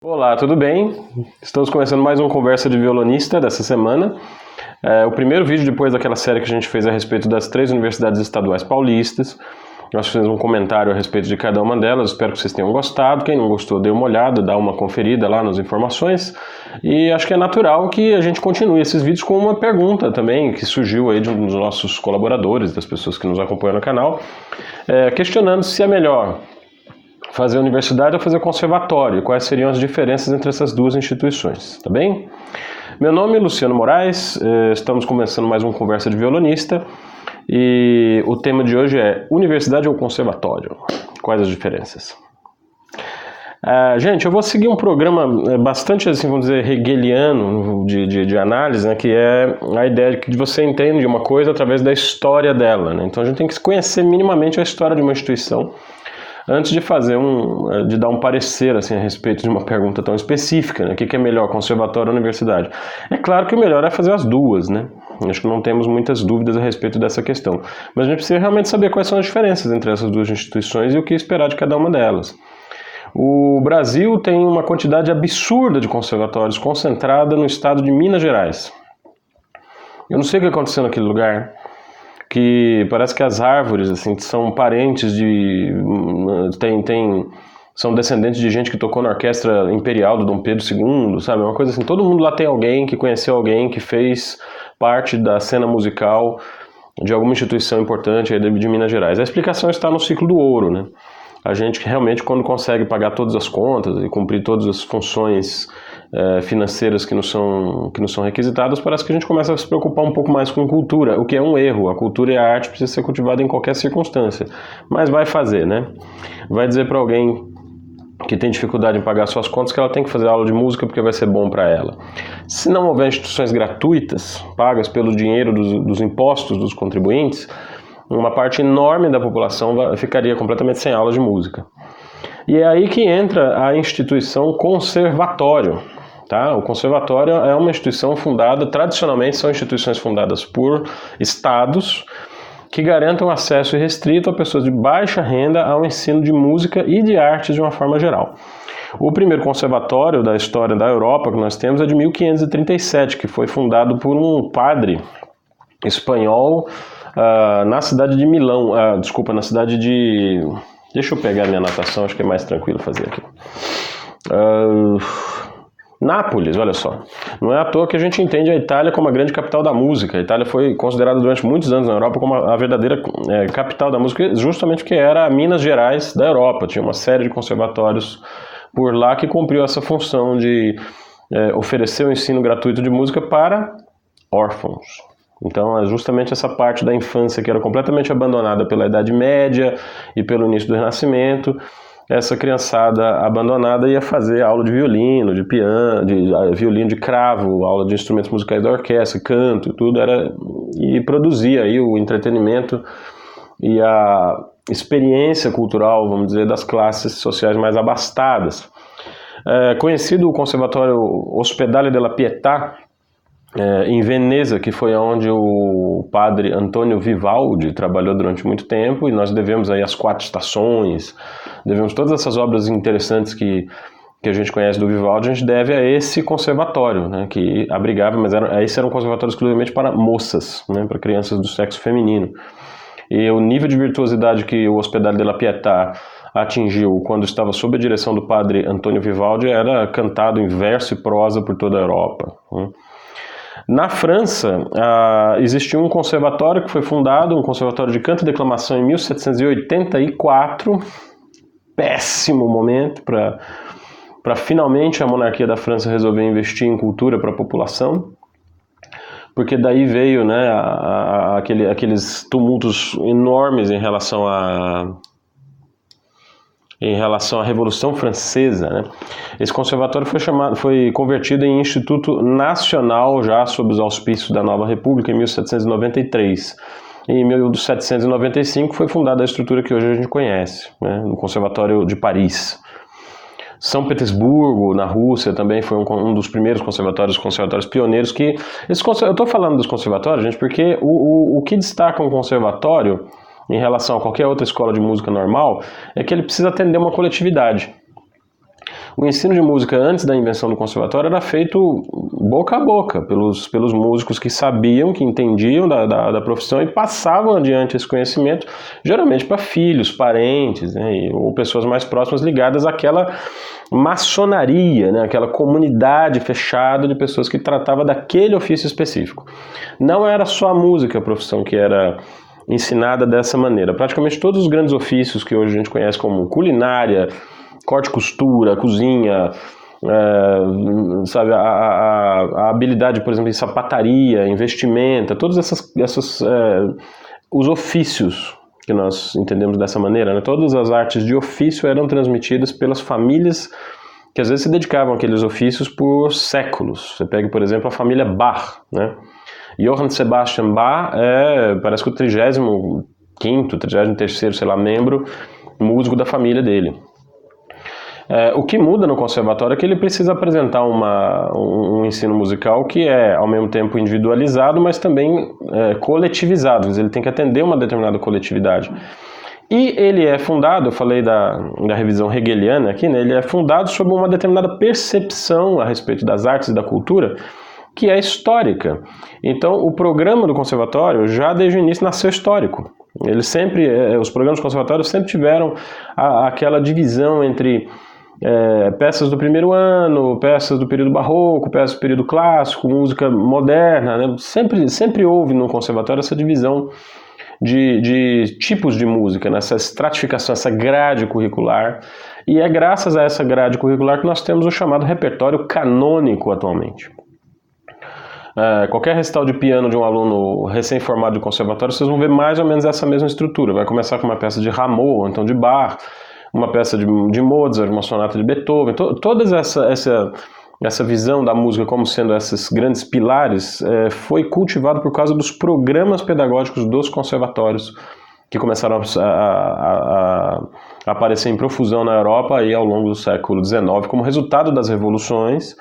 Olá, tudo bem? Estamos começando mais uma conversa de violonista dessa semana. O primeiro vídeo depois daquela série que a gente fez a respeito das 3 universidades estaduais paulistas. Nós fizemos um comentário a respeito de cada uma delas, espero que vocês tenham gostado. Quem não gostou, dê uma olhada, dá uma conferida lá nas informações. E acho que é natural que a gente continue esses vídeos com uma pergunta também, que surgiu aí de um dos nossos colaboradores, das pessoas que nos acompanham no canal, questionando se é melhor fazer universidade ou fazer conservatório, quais seriam as diferenças entre essas duas instituições, tá bem? Meu nome é Luciano Moraes, estamos começando mais uma conversa de violonista e o tema de hoje é universidade ou conservatório, quais as diferenças? Gente, eu vou seguir um programa bastante, assim, vamos dizer, hegeliano de análise, né, que é a ideia de que você entende uma coisa através da história dela, né? Então a gente tem que conhecer minimamente a história de uma instituição antes de de dar um parecer assim, a respeito de uma pergunta tão específica, né? O que é melhor, conservatório ou universidade? É claro que o melhor é fazer as duas, né? Acho que não temos muitas dúvidas a respeito dessa questão. Mas a gente precisa realmente saber quais são as diferenças entre essas duas instituições e o que esperar de cada uma delas. O Brasil tem uma quantidade absurda de conservatórios concentrada no estado de Minas Gerais. Eu não sei o que aconteceu naquele lugar, que parece que as árvores assim são parentes são descendentes de gente que tocou na orquestra imperial do Dom Pedro II, sabe? Uma coisa assim, todo mundo lá tem alguém que conheceu alguém que fez parte da cena musical de alguma instituição importante aí de Minas Gerais. A explicação está no ciclo do ouro, né? A gente realmente, quando consegue pagar todas as contas e cumprir todas as funções financeiras que nos são requisitadas, parece que a gente começa a se preocupar um pouco mais com cultura, o que é um erro. A cultura e a arte precisam ser cultivadas em qualquer circunstância, mas vai fazer, né? Vai dizer para alguém que tem dificuldade em pagar suas contas que ela tem que fazer aula de música porque vai ser bom para ela. Se não houver instituições gratuitas, pagas pelo dinheiro dos impostos dos contribuintes, uma parte enorme da população ficaria completamente sem aula de música. E é aí que entra a instituição conservatório. Tá? O conservatório é uma instituição fundada, tradicionalmente são instituições fundadas por estados que garantam acesso irrestrito a pessoas de baixa renda ao ensino de música e de artes de uma forma geral. O primeiro conservatório da história da Europa que nós temos é de 1537, que foi fundado por um padre espanhol na cidade de Milão, na cidade de... Deixa eu pegar a minha anotação, acho que é mais tranquilo fazer aqui. Nápoles, olha só. Não é à toa que a gente entende a Itália como a grande capital da música. A Itália foi considerada durante muitos anos na Europa como a verdadeira capital da música, justamente porque era a Minas Gerais da Europa. Tinha uma série de conservatórios por lá que cumpriu essa função de oferecer o ensino gratuito de música para órfãos. Então é justamente essa parte da infância que era completamente abandonada pela Idade Média e pelo início do Renascimento. Essa criançada abandonada ia fazer aula de violino, de piano, violino de cravo, aula de instrumentos musicais da orquestra, canto, tudo e produzia aí o entretenimento e a experiência cultural, vamos dizer, das classes sociais mais abastadas. Conhecido o Conservatório Ospedale della Pietà, em Veneza, que foi onde o padre Antonio Vivaldi trabalhou durante muito tempo, e nós devemos aí as 4 estações, devemos todas essas obras interessantes que a gente conhece do Vivaldi, a gente deve a esse conservatório, né, que abrigava, mas esse era um conservatório exclusivamente para moças, né, para crianças do sexo feminino. E o nível de virtuosidade que o Ospedale della Pietà atingiu quando estava sob a direção do padre Antonio Vivaldi era cantado em verso e prosa por toda a Europa, né. Na França, existiu um conservatório que foi fundado, um conservatório de canto e declamação em 1784, péssimo momento para finalmente a monarquia da França resolver investir em cultura para a população, porque daí veio, né, aqueles tumultos enormes em relação à Revolução Francesa, né? Esse conservatório foi convertido em Instituto Nacional já sob os auspícios da Nova República em 1793. Em 1795 foi fundada a estrutura que hoje a gente conhece, né? No Conservatório de Paris. São Petersburgo, na Rússia, também foi um dos primeiros conservatórios pioneiros que... Eu estou falando dos conservatórios, gente, porque o que destaca um conservatório em relação a qualquer outra escola de música normal, é que ele precisa atender uma coletividade. O ensino de música antes da invenção do conservatório era feito boca a boca, pelos músicos que sabiam, que entendiam da profissão e passavam adiante esse conhecimento, geralmente para filhos, parentes, né, ou pessoas mais próximas ligadas àquela maçonaria, né, aquela comunidade fechada de pessoas que tratava daquele ofício específico. Não era só a música a profissão que era ensinada dessa maneira. Praticamente todos os grandes ofícios que hoje a gente conhece como culinária, corte e costura, cozinha, sabe, a habilidade, por exemplo, em sapataria, em vestimenta, todos os ofícios que nós entendemos dessa maneira, né? Todas as artes de ofício eram transmitidas pelas famílias que às vezes se dedicavam àqueles ofícios por séculos. Você pega, por exemplo, a família Bach, né? Johann Sebastian Bach parece que o 35º, 33º, sei lá, membro músico da família dele. O que muda no conservatório é que ele precisa apresentar um ensino musical que é, ao mesmo tempo, individualizado, mas também coletivizado. Quer dizer, ele tem que atender uma determinada coletividade. E ele é fundado, eu falei da revisão hegeliana aqui, né? Ele é fundado sobre uma determinada percepção a respeito das artes e da cultura, que é histórica. Então, o programa do conservatório, já desde o início, nasceu histórico. Os programas do conservatório sempre tiveram aquela divisão entre peças do primeiro ano, peças do período barroco, peças do período clássico, música moderna, né? Sempre houve no conservatório essa divisão de tipos de música, né? Essa estratificação, essa grade curricular, e é graças a essa grade curricular que nós temos o chamado repertório canônico atualmente. Qualquer recital de piano de um aluno recém-formado de conservatório, vocês vão ver mais ou menos essa mesma estrutura. Vai começar com uma peça de Rameau, ou então de Bach, uma peça de Mozart, uma sonata de Beethoven. Toda essa visão da música como sendo esses grandes pilares foi cultivado por causa dos programas pedagógicos dos conservatórios, que começaram a aparecer em profusão na Europa aí ao longo do século XIX, como resultado das revoluções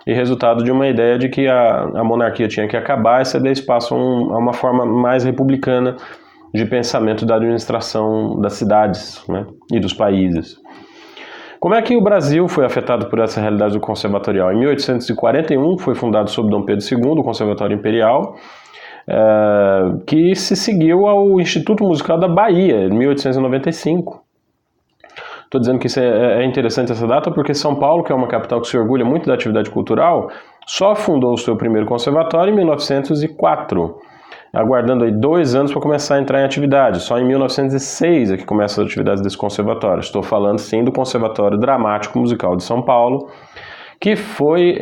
e resultado de uma ideia de que a monarquia tinha que acabar e ceder espaço a uma forma mais republicana de pensamento da administração das cidades, né, e dos países. Como é que o Brasil foi afetado por essa realidade do conservatorial? Em 1841 foi fundado sob Dom Pedro II o Conservatório Imperial, que se seguiu ao Instituto Musical da Bahia, em 1895. Estou dizendo que isso é interessante essa data porque São Paulo, que é uma capital que se orgulha muito da atividade cultural, só fundou o seu primeiro conservatório em 1904, aguardando aí 2 anos para começar a entrar em atividade. Só em 1906 é que começam as atividades desse conservatório. Estou falando, sim, do Conservatório Dramático Musical de São Paulo, que foi,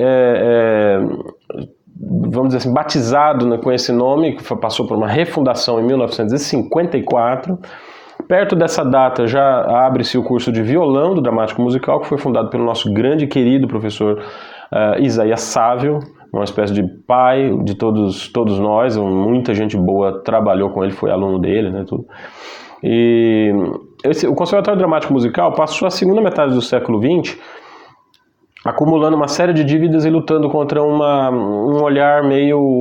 vamos dizer assim, batizado, né, com esse nome, que passou por uma refundação em 1954. Perto dessa data já abre-se o curso de violão do Dramático Musical, que foi fundado pelo nosso grande e querido professor Isaías Sávio, uma espécie de pai de todos nós. Muita gente boa trabalhou com ele, foi aluno dele, né, tudo. E o Conservatório Dramático Musical passou a segunda metade do século XX acumulando uma série de dívidas e lutando contra um olhar meio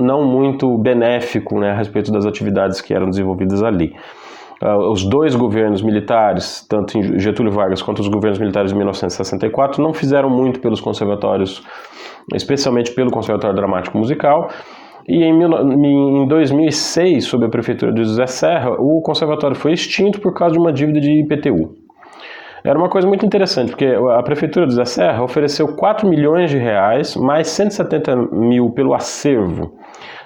não muito benéfico, né, a respeito das atividades que eram desenvolvidas ali. Os dois governos militares, tanto em Getúlio Vargas quanto os governos militares de 1964, não fizeram muito pelos conservatórios, especialmente pelo Conservatório Dramático Musical. E em 2006, sob a prefeitura de José Serra, o conservatório foi extinto por causa de uma dívida de IPTU. Era uma coisa muito interessante, porque a prefeitura de José Serra ofereceu 4 milhões de reais, mais 170 mil pelo acervo.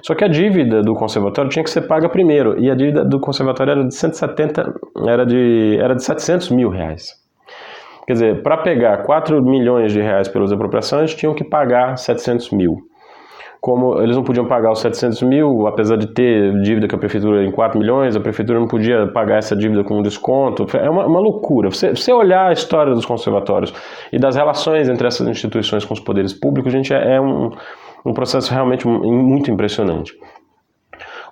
Só que a dívida do conservatório tinha que ser paga primeiro, e a dívida do conservatório era de 700 mil reais. Quer dizer, para pegar 4 milhões de reais pelas apropriações, tinham que pagar 700 mil. Como eles não podiam pagar os 700 mil, apesar de ter dívida com a prefeitura em 4 milhões, a prefeitura não podia pagar essa dívida com desconto. É uma loucura. Você olhar a história dos conservatórios e das relações entre essas instituições com os poderes públicos, gente, é um processo realmente muito impressionante.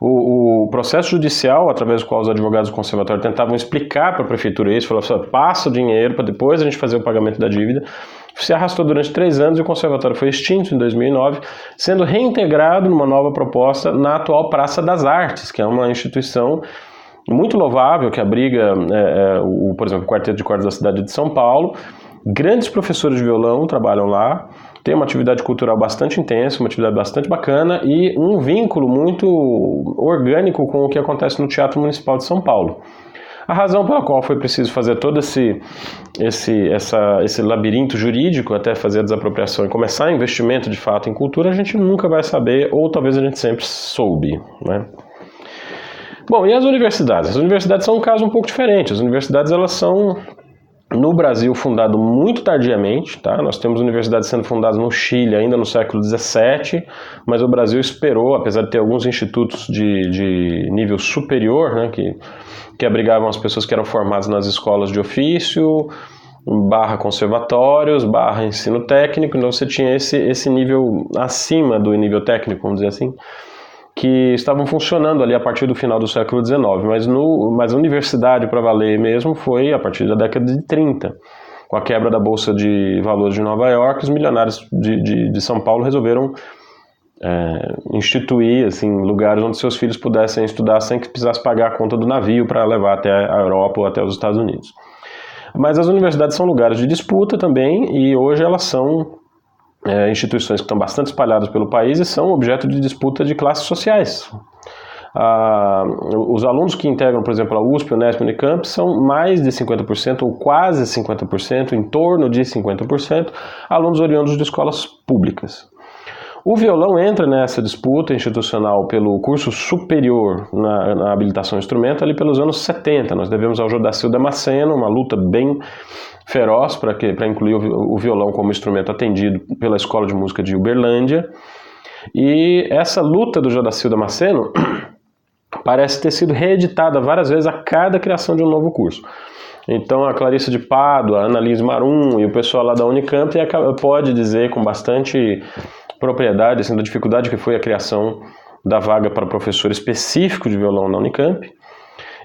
O processo judicial, através do qual os advogados do conservatório tentavam explicar para a prefeitura isso, falavam, passa o dinheiro para depois a gente fazer o pagamento da dívida, se arrastou durante 3 anos e o conservatório foi extinto em 2009, sendo reintegrado numa nova proposta na atual Praça das Artes, que é uma instituição muito louvável que abriga, por exemplo, o Quarteto de Cordas da cidade de São Paulo, Grandes professores de violão trabalham lá, tem uma atividade cultural bastante intensa, uma atividade bastante bacana e um vínculo muito orgânico com o que acontece no Teatro Municipal de São Paulo. A razão pela qual foi preciso fazer todo esse labirinto jurídico até fazer a desapropriação e começar investimento de fato em cultura, a gente nunca vai saber, ou talvez a gente sempre soube, né? Bom, e as universidades? As universidades são um caso um pouco diferente. As universidades, elas são, no Brasil, fundadas muito tardiamente, tá? Nós temos universidades sendo fundadas no Chile ainda no século XVII, mas o Brasil esperou, apesar de ter alguns institutos de nível superior, né, que abrigavam as pessoas que eram formadas nas escolas de ofício, / conservatórios, / ensino técnico, então você tinha esse nível acima do nível técnico, vamos dizer assim, que estavam funcionando ali a partir do final do século XIX, mas a universidade para valer mesmo foi a partir da década de 30. Com a quebra da Bolsa de Valores de Nova York, os milionários de São Paulo resolveram instituir assim, lugares onde seus filhos pudessem estudar sem que precisasse pagar a conta do navio para levar até a Europa ou até os Estados Unidos. Mas as universidades são lugares de disputa também, e hoje elas são instituições que estão bastante espalhadas pelo país e são objeto de disputa de classes sociais. Os alunos que integram, por exemplo, a USP, Unesp e Unicamp são mais de 50% ou quase 50%, em torno de 50%, alunos oriundos de escolas públicas. O violão entra nessa disputa institucional pelo curso superior na habilitação ao instrumento ali pelos anos 70. Nós devemos ao Jodacil Damasceno, uma luta bem feroz para incluir o violão como instrumento atendido pela Escola de Música de Uberlândia. E essa luta do Jodacil Damasceno parece ter sido reeditada várias vezes a cada criação de um novo curso. Então a Clarissa de Pádua, a Annalise Marum e o pessoal lá da Unicamp pode dizer com bastante propriedade assim, da dificuldade que foi a criação da vaga para professor específico de violão na Unicamp.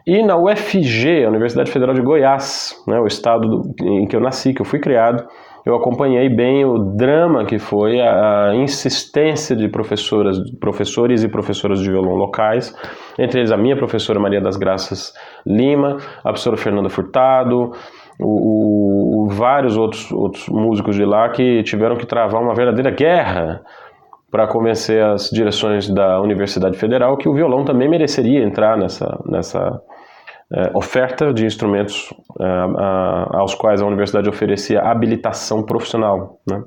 E na UFG, a Universidade Federal de Goiás, né, o estado em que eu nasci, que eu fui criado, eu acompanhei bem o drama que foi a insistência de professores e professoras de violão locais, entre eles a minha professora Maria das Graças Lima, a professora Fernanda Furtado, vários outros músicos de lá que tiveram que travar uma verdadeira guerra para convencer as direções da Universidade Federal que o violão também mereceria entrar nessa oferta de instrumentos aos quais a universidade oferecia habilitação profissional, né?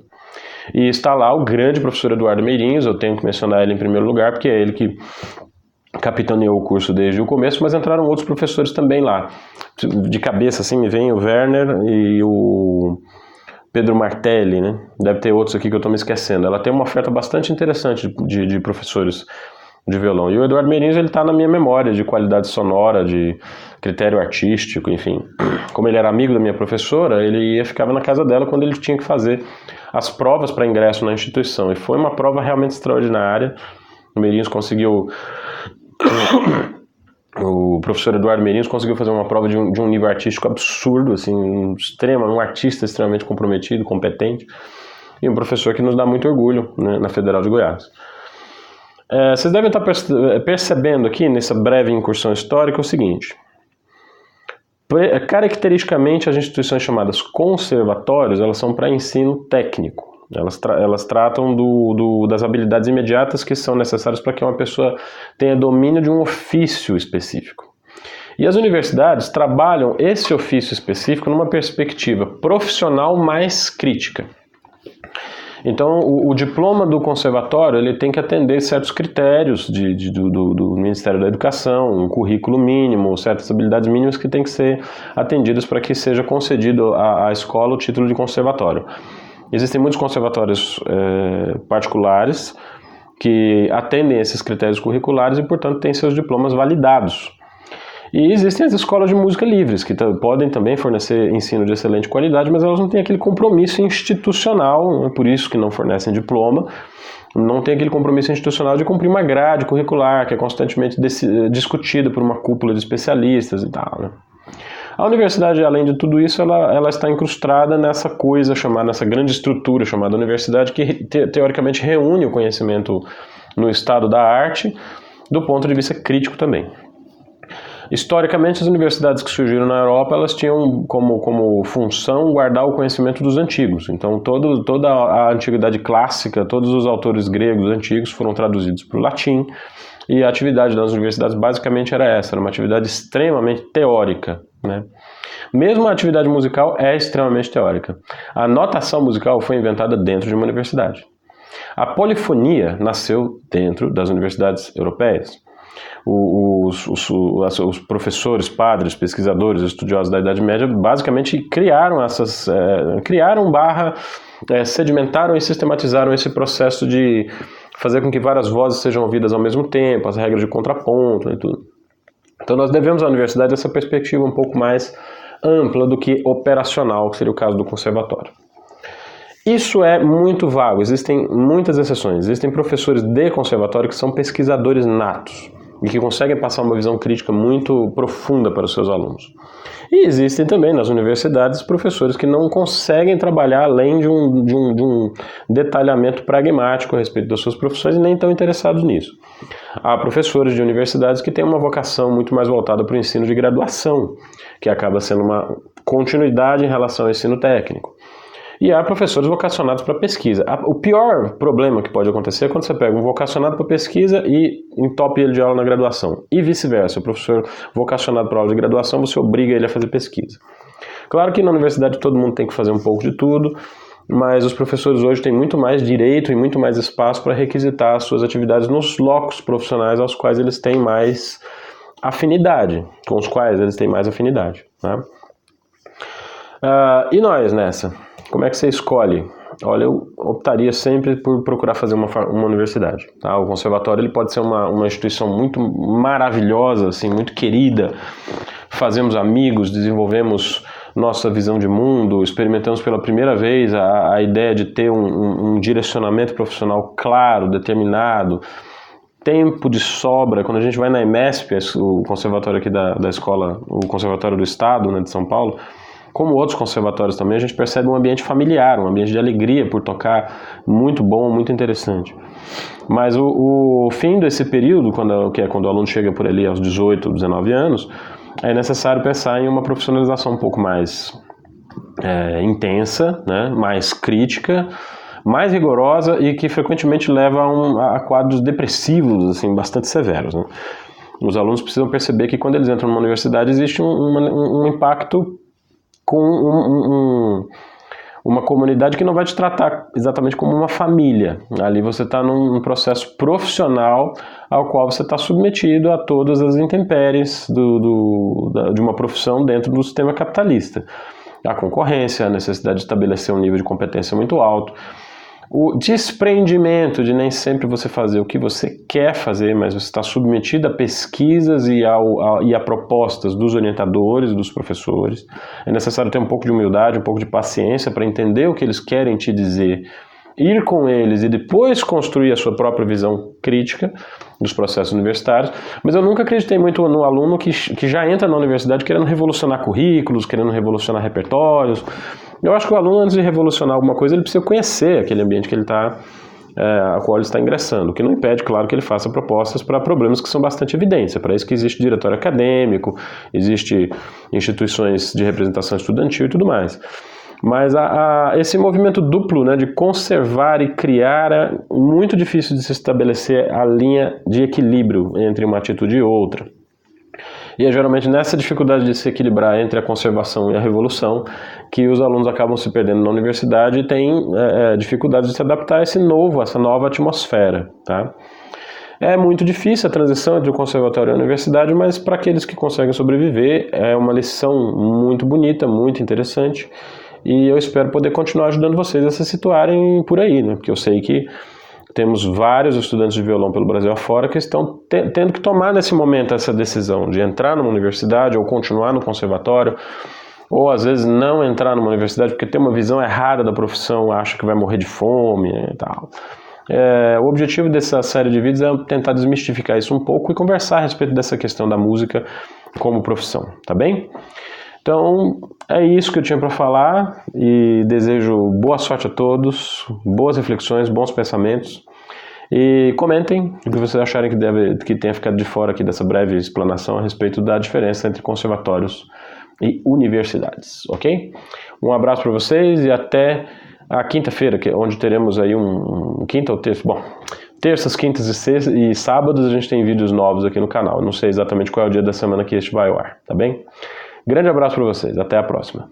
E está lá o grande professor Eduardo Meirinhos, eu tenho que mencionar ele em primeiro lugar, porque é ele que capitaneou o curso desde o começo, mas entraram outros professores também lá. De cabeça, assim, me vem o Werner e o Pedro Martelli, né? Deve ter outros aqui que eu estou me esquecendo. Ela tem uma oferta bastante interessante de professores de violão. E o Eduardo Meirinhos, ele está na minha memória de qualidade sonora, de critério artístico, enfim. Como ele era amigo da minha professora, ele ficava na casa dela quando ele tinha que fazer as provas para ingresso na instituição. E foi uma prova realmente extraordinária. O Meirinhos conseguiu... O professor Eduardo Meirinhos conseguiu fazer uma prova de um nível artístico absurdo, assim, um artista extremamente comprometido, competente, e um professor que nos dá muito orgulho, né, na Federal de Goiás. Vocês devem estar percebendo aqui, nessa breve incursão histórica, o seguinte: caracteristicamente as instituições chamadas conservatórios, elas são para ensino técnico. Elas tratam das habilidades imediatas que são necessárias para que uma pessoa tenha domínio de um ofício específico. E as universidades trabalham esse ofício específico numa perspectiva profissional mais crítica. Então, o diploma do conservatório ele tem que atender certos critérios do Ministério da Educação, um currículo mínimo, certas habilidades mínimas que têm que ser atendidas para que seja concedido à escola o título de conservatório. Existem muitos conservatórios particulares que atendem esses critérios curriculares e, portanto, têm seus diplomas validados. E existem as escolas de música livres, que podem também fornecer ensino de excelente qualidade, mas elas não têm aquele compromisso institucional, é por isso que não fornecem diploma, não tem aquele compromisso institucional de cumprir uma grade curricular, que é constantemente discutida por uma cúpula de especialistas e tal, né? A universidade, além de tudo isso, ela está incrustada nessa coisa chamada, nessa grande estrutura chamada universidade, que teoricamente reúne o conhecimento no estado da arte, do ponto de vista crítico também. Historicamente, as universidades que surgiram na Europa, elas tinham como função guardar o conhecimento dos antigos. Então, toda a antiguidade clássica, todos os autores gregos antigos foram traduzidos para o latim, e a atividade das universidades basicamente era essa, era uma atividade extremamente teórica, né? Mesmo a atividade musical é extremamente teórica. A notação musical foi inventada dentro de uma universidade. A polifonia nasceu dentro das universidades europeias. Os professores, padres, pesquisadores, estudiosos da Idade Média basicamente sedimentaram e sistematizaram esse processo de fazer com que várias vozes sejam ouvidas ao mesmo tempo, as regras de contraponto e tudo. Então nós devemos à universidade essa perspectiva um pouco mais ampla do que operacional, que seria o caso do conservatório. Isso é muito vago, existem muitas exceções. Existem professores de conservatório que são pesquisadores natos e que conseguem passar uma visão crítica muito profunda para os seus alunos. E existem também nas universidades professores que não conseguem trabalhar além de um detalhamento pragmático a respeito das suas profissões e nem estão interessados nisso. Há professores de universidades que têm uma vocação muito mais voltada para o ensino de graduação, que acaba sendo uma continuidade em relação ao ensino técnico. E há professores vocacionados para pesquisa. O pior problema que pode acontecer é quando você pega um vocacionado para pesquisa e entope ele de aula na graduação. E vice-versa, o professor vocacionado para aula de graduação, você obriga ele a fazer pesquisa. Claro que na universidade todo mundo tem que fazer um pouco de tudo, mas os professores hoje têm muito mais direito e muito mais espaço para requisitar as suas atividades nos locos profissionais aos quais eles têm mais afinidade, com os quais eles têm mais afinidade, né? E nós nessa? Como é que você escolhe? Olha, eu optaria sempre por procurar fazer uma universidade. Tá? O conservatório ele pode ser uma instituição muito maravilhosa, assim, muito querida. Fazemos amigos, desenvolvemos nossa visão de mundo, experimentamos pela primeira vez a ideia de ter um direcionamento profissional claro, determinado, tempo de sobra. Quando a gente vai na EMESP, o conservatório aqui da escola, o conservatório do Estado, né, de São Paulo, como outros conservatórios também, a gente percebe um ambiente familiar, um ambiente de alegria por tocar, muito bom, muito interessante. Mas o fim desse período, que é quando o aluno chega por ali aos 18, 19 anos, é necessário pensar em uma profissionalização um pouco mais intensa, né, mais crítica, mais rigorosa e que frequentemente leva a quadros depressivos, assim, bastante severos, né? Os alunos precisam perceber que quando eles entram numa universidade existe um impacto com uma comunidade que não vai te tratar exatamente como uma família. Ali você está num processo profissional ao qual você está submetido a todas as intempéries de uma profissão dentro do sistema capitalista. A concorrência, a necessidade de estabelecer um nível de competência muito alto, o desprendimento de nem sempre você fazer o que você quer fazer, mas você está submetido a pesquisas e a propostas dos orientadores, dos professores. É necessário ter um pouco de humildade, um pouco de paciência para entender o que eles querem te dizer, ir com eles e depois construir a sua própria visão crítica dos processos universitários. Mas eu nunca acreditei muito no aluno que já entra na universidade querendo revolucionar currículos, querendo revolucionar repertórios. Eu acho que o aluno, antes de revolucionar alguma coisa, ele precisa conhecer aquele ambiente que ele está, a qual ele está ingressando, o que não impede, claro, que ele faça propostas para problemas que são bastante evidentes. É para isso que existe diretório acadêmico, existe instituições de representação estudantil e tudo mais. Mas esse movimento duplo, né, de conservar e criar, é muito difícil de se estabelecer a linha de equilíbrio entre uma atitude e outra. E é geralmente nessa dificuldade de se equilibrar entre a conservação e a revolução que os alunos acabam se perdendo na universidade e têm dificuldade de se adaptar a essa nova atmosfera. Tá? É muito difícil a transição entre o conservatório e a universidade, mas para aqueles que conseguem sobreviver é uma lição muito bonita, muito interessante, e eu espero poder continuar ajudando vocês a se situarem por aí, né? Porque eu sei que temos vários estudantes de violão pelo Brasil afora que estão tendo que tomar nesse momento essa decisão de entrar numa universidade ou continuar no conservatório, ou às vezes não entrar numa universidade porque tem uma visão errada da profissão, acha que vai morrer de fome e tal. O objetivo dessa série de vídeos é tentar desmistificar isso um pouco e conversar a respeito dessa questão da música como profissão, tá bem? Então, é isso que eu tinha para falar e desejo boa sorte a todos, boas reflexões, bons pensamentos E comentem o que vocês acharem que tenha ficado de fora aqui dessa breve explanação a respeito da diferença entre conservatórios e universidades, ok? Um abraço para vocês e até a quinta-feira, onde teremos aí quinta ou terça, bom, terças, quintas e sábados a gente tem vídeos novos aqui no canal. Eu não sei exatamente qual é o dia da semana que este vai ao ar, tá bem? Grande abraço para vocês, até a próxima.